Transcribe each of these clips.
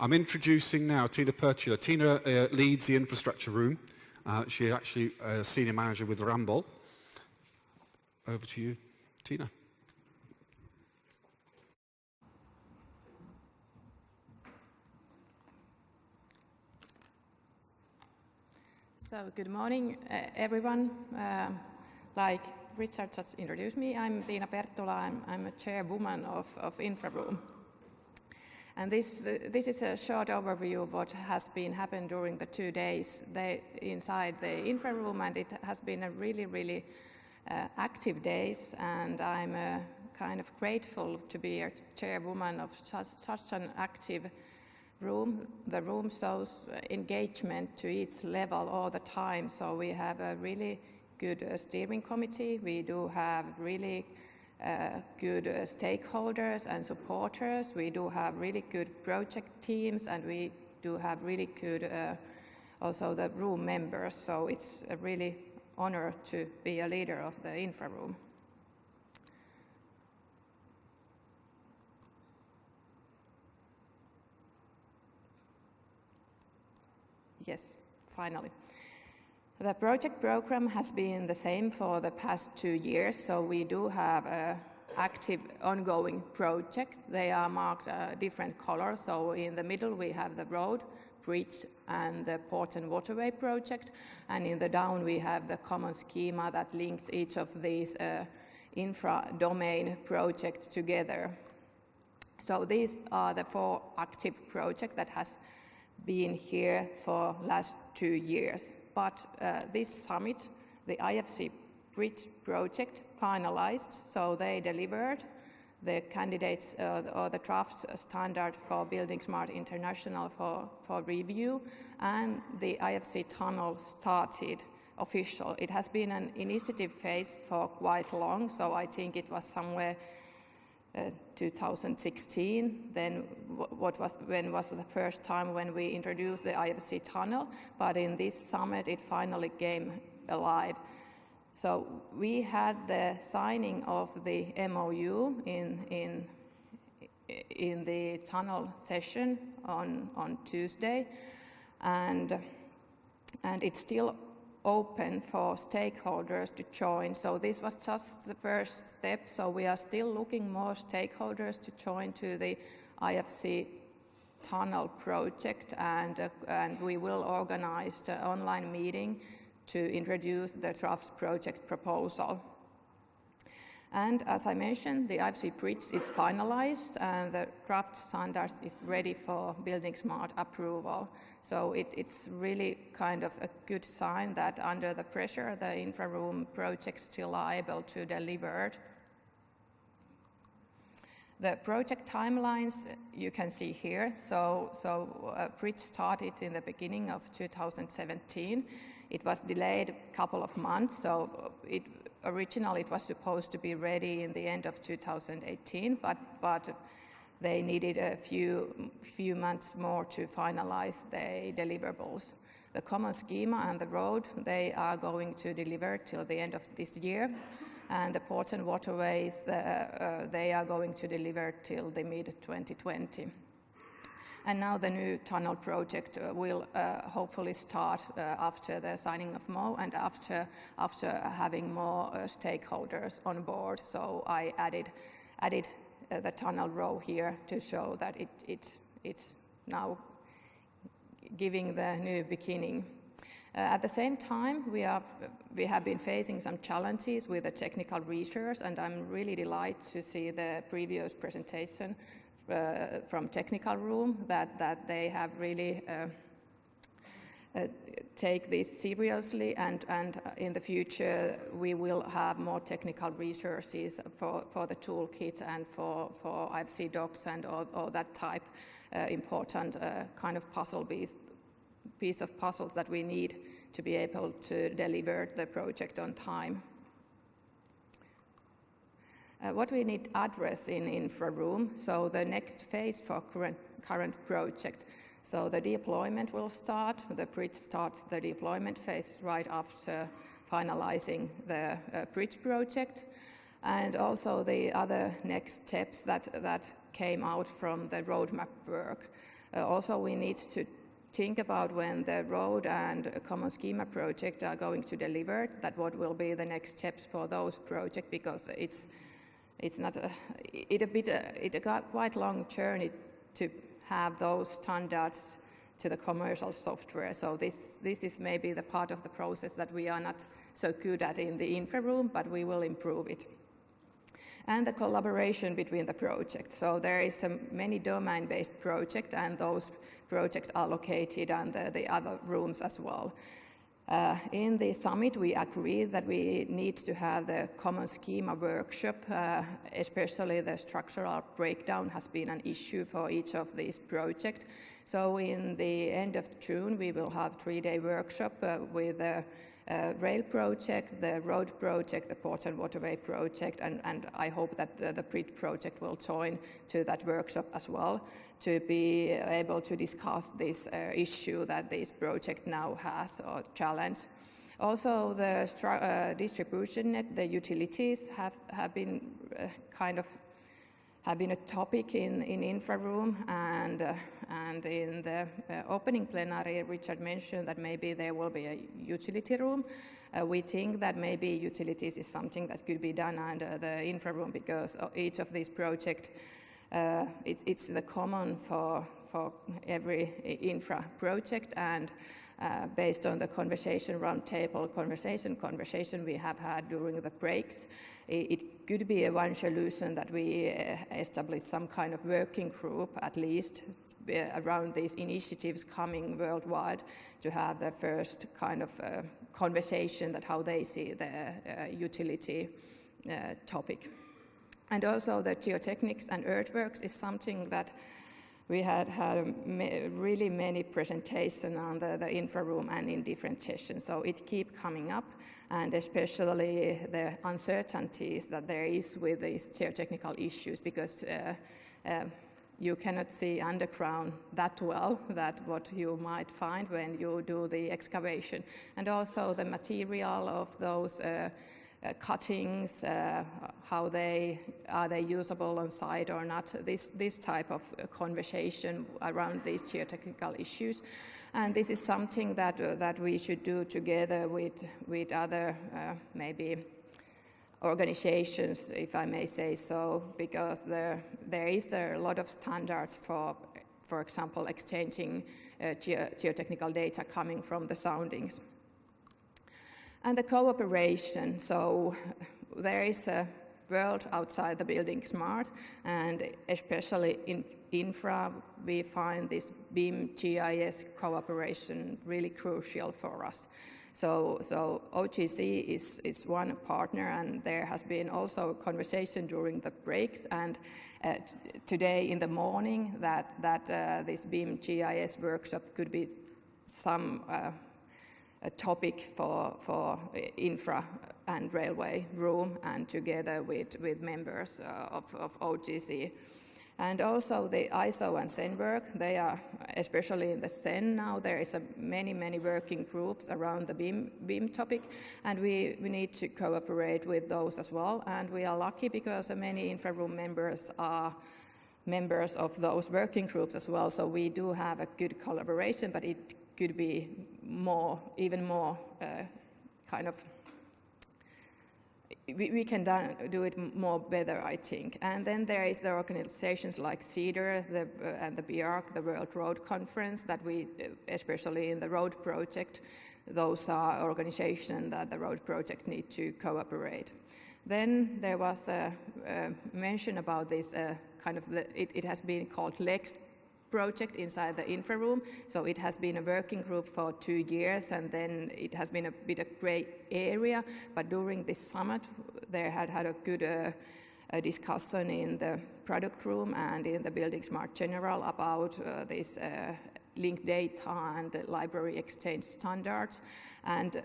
I'm introducing now Tiina Perttula. Tiina leads the infrastructure room. She's actually a senior manager with Ramboll. Over to you, Tiina. So good morning, everyone. Like Richard just introduced me, I'm Tiina Perttula. I'm a chairwoman of Infra room. And this is a short overview of what has been happened during the 2 days inside the Infra room, and it has been a really active days, and I'm kind of grateful to be a chairwoman of such an active room. The room shows engagement to each level all the time, so we have a really good steering committee. We do have really good stakeholders and supporters. We do have really good project teams, and we do have really good also the room members, so it's a really honor to be a leader of the Infra room. Yes, finally. The project program has been the same for the past 2 years, so we do have an active ongoing project. They are marked different colors, so in the middle we have the road, bridge and the port and waterway project, and in the down we have the common schema that links each of these infra domain projects together. So these are the 4 active projects that has been here for last 2 years. But this summit, the IFC Bridge project, finalized, so they delivered the candidates or the draft standard for buildingSMART International for review, and the IFC Tunnel started official. It has been an initiative phase for quite long, so I think it was somewhere 2016, then when was the first time when we introduced the IFC Tunnel, but in this summit it finally came alive. So we had the signing of the MOU in the tunnel session on Tuesday, and it's still open for stakeholders to join. So this was just the first step, so we are still looking more stakeholders to join to the IFC Tunnel project, and we will organize the online meeting to introduce the draft project proposal. And as I mentioned, the IFC Bridge is finalized and the draft standards is ready for buildingSMART approval. So it's really kind of a good sign that under the pressure, the Infra room projects still are able to deliver. The project timelines you can see here. So Bridge started in the beginning of 2017. It was delayed a couple of months, so originally it was supposed to be ready in the end of 2018, but they needed a few months more to finalize the deliverables. The common schema and the road, they are going to deliver till the end of this year, and the ports and waterways, they are going to deliver till the mid-2020. And now the new tunnel project will hopefully start after the signing of MO and after having more stakeholders on board. So I added the tunnel row here to show that it's now giving the new beginning. At the same time, we have been facing some challenges with the technical research, and I'm really delighted to see the previous presentation from technical room that they have really take this seriously, and in the future we will have more technical resources for the toolkit and for IFC docs and all that type important kind of piece of puzzles that we need to be able to deliver the project on time. What we need to address in Infra room, so the next phase for current project. So the deployment will start, the bridge starts the deployment phase right after finalizing the bridge project, and also the other next steps that came out from the roadmap work. Also, we need to think about when the road and common schema project are going to deliver, that what will be the next steps for those projects, because it's not it's a quite long journey to have those standards to the commercial software. So this is maybe the part of the process that we are not so good at in the infra room, but we will improve it. And the collaboration between the projects. So there is many domain-based projects, and those projects are located under the other rooms as well. In the summit, we agreed that we need to have the common schema workshop, especially the structural breakdown has been an issue for each of these projects. So in the end of June, we will have 3-day workshop with the rail project, the road project, the port and waterway project, and I hope that the bridge project will join to that workshop as well, to be able to discuss this issue that this project now has, or challenge. Also, the distribution net, the utilities have been have been a topic in infra room, and in the opening plenary, Richard mentioned that maybe there will be a utility room. We think that maybe utilities is something that could be done under the infra room, because each of these projects, it's the common for every infra project, and based on the conversation roundtable conversation we have had during the breaks, it could be one solution that we establish some kind of working group at least around these initiatives coming worldwide, to have the first kind of conversation that how they see the utility topic. And also the geotechnics and earthworks is something that we had really many presentations on the infra room and in different sessions, so it keeps coming up, and especially the uncertainties that there is with these geotechnical issues, because you cannot see underground that well that what you might find when you do the excavation. And also the material of those cuttings, how are they usable on site or not, this type of conversation around these geotechnical issues. And this is something that we should do together with other maybe organizations, if I may say so, because there is a lot of standards for example, exchanging geotechnical data coming from the soundings. And the cooperation, so there is a world outside the buildingSMART, and especially in infra, we find this BIM GIS cooperation really crucial for us. So OGC is one partner, and there has been also a conversation during the breaks, and today in the morning that this BIM GIS workshop could be some a topic for infra and railway room, and together with members of OGC. And also the ISO and CEN work, they are, especially in the CEN now, there is many working groups around the BIM topic, and we need to cooperate with those as well. And we are lucky because many infra room members are members of those working groups as well, so we do have a good collaboration, but it could be even more kind of, we can do it more better, I think. And then there is the organizations like CEDAR and the BRC, the World Road Conference, that we, especially in the road project, those are organizations that the road project need to cooperate. Then there was a mention about this kind of, it has been called LEX project inside the infra room. So it has been a working group for 2 years, and then it has been a bit of gray area. But during this summit, they had a good discussion in the product room and in the buildingSMART general about this linked data and library exchange standards. And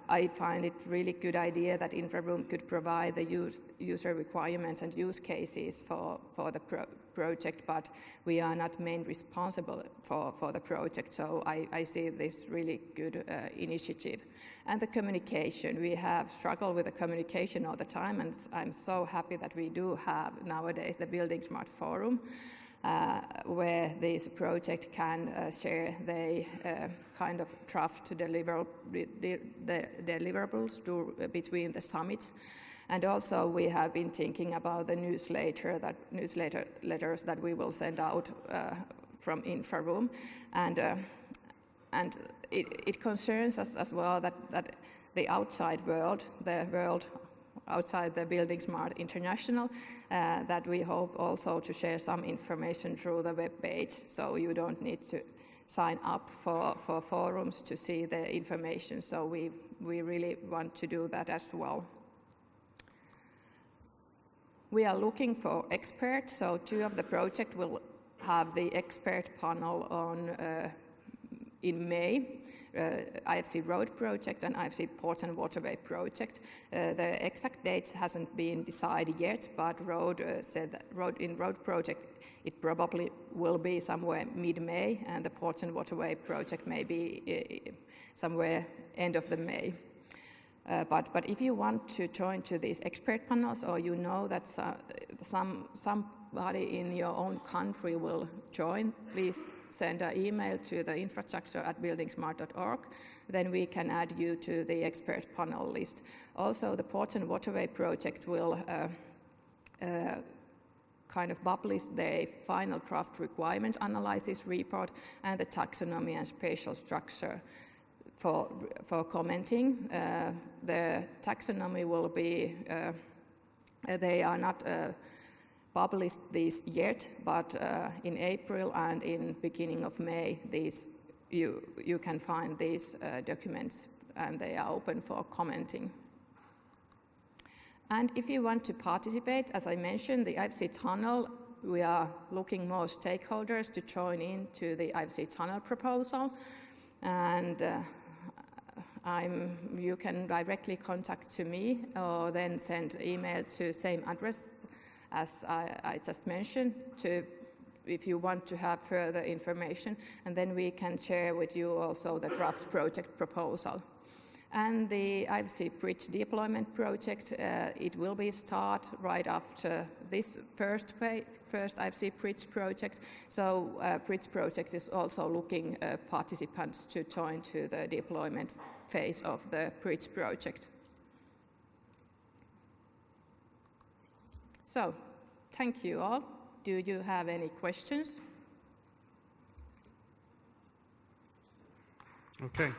I find it really good idea that infra room could provide the user requirements and use cases for the project, but we are not main responsible for the project. So I see this really good initiative. And the communication, we have struggled with the communication all the time, and I'm so happy that we do have nowadays the buildingSMART forum. where this project can share the kind of draft deliverables between the summits. And also we have been thinking about the newsletters that we will send out from Infra room. And it concerns us as well that the outside world, the world outside the buildingSMART International, that we hope also to share some information through the web page, so you don't need to sign up for forums to see the information. So we really want to do that as well. We are looking for experts, so 2 of the projects will have the expert panel on in May. IFC Road project and IFC Port and Waterway project. The exact dates hasn't been decided yet, but Road said that road project it probably will be somewhere mid-May, and the Port and Waterway project may be somewhere end of the May. But if you want to join to these expert panels, or you know that somebody in your own country will join, please send an email to the infrastructure@buildingsmart.org, then we can add you to the expert panel list. Also, the Port and Waterway project will kind of publish the final draft requirement analysis report and the taxonomy and spatial structure for commenting. The taxonomy will be, they are not published these yet, but in April and in beginning of May, you can find these documents, and they are open for commenting. And if you want to participate, as I mentioned, the IFC Tunnel, we are looking more stakeholders to join in to the IFC Tunnel proposal, and you can directly contact to me or then send email to same address as I just mentioned, if you want to have further information, and then we can share with you also the draft project proposal. And the IFC Bridge deployment project, it will be start right after this first IFC Bridge project. So Bridge project is also looking participants to join to the deployment phase of the Bridge project. So, thank you all. Do you have any questions? Okay.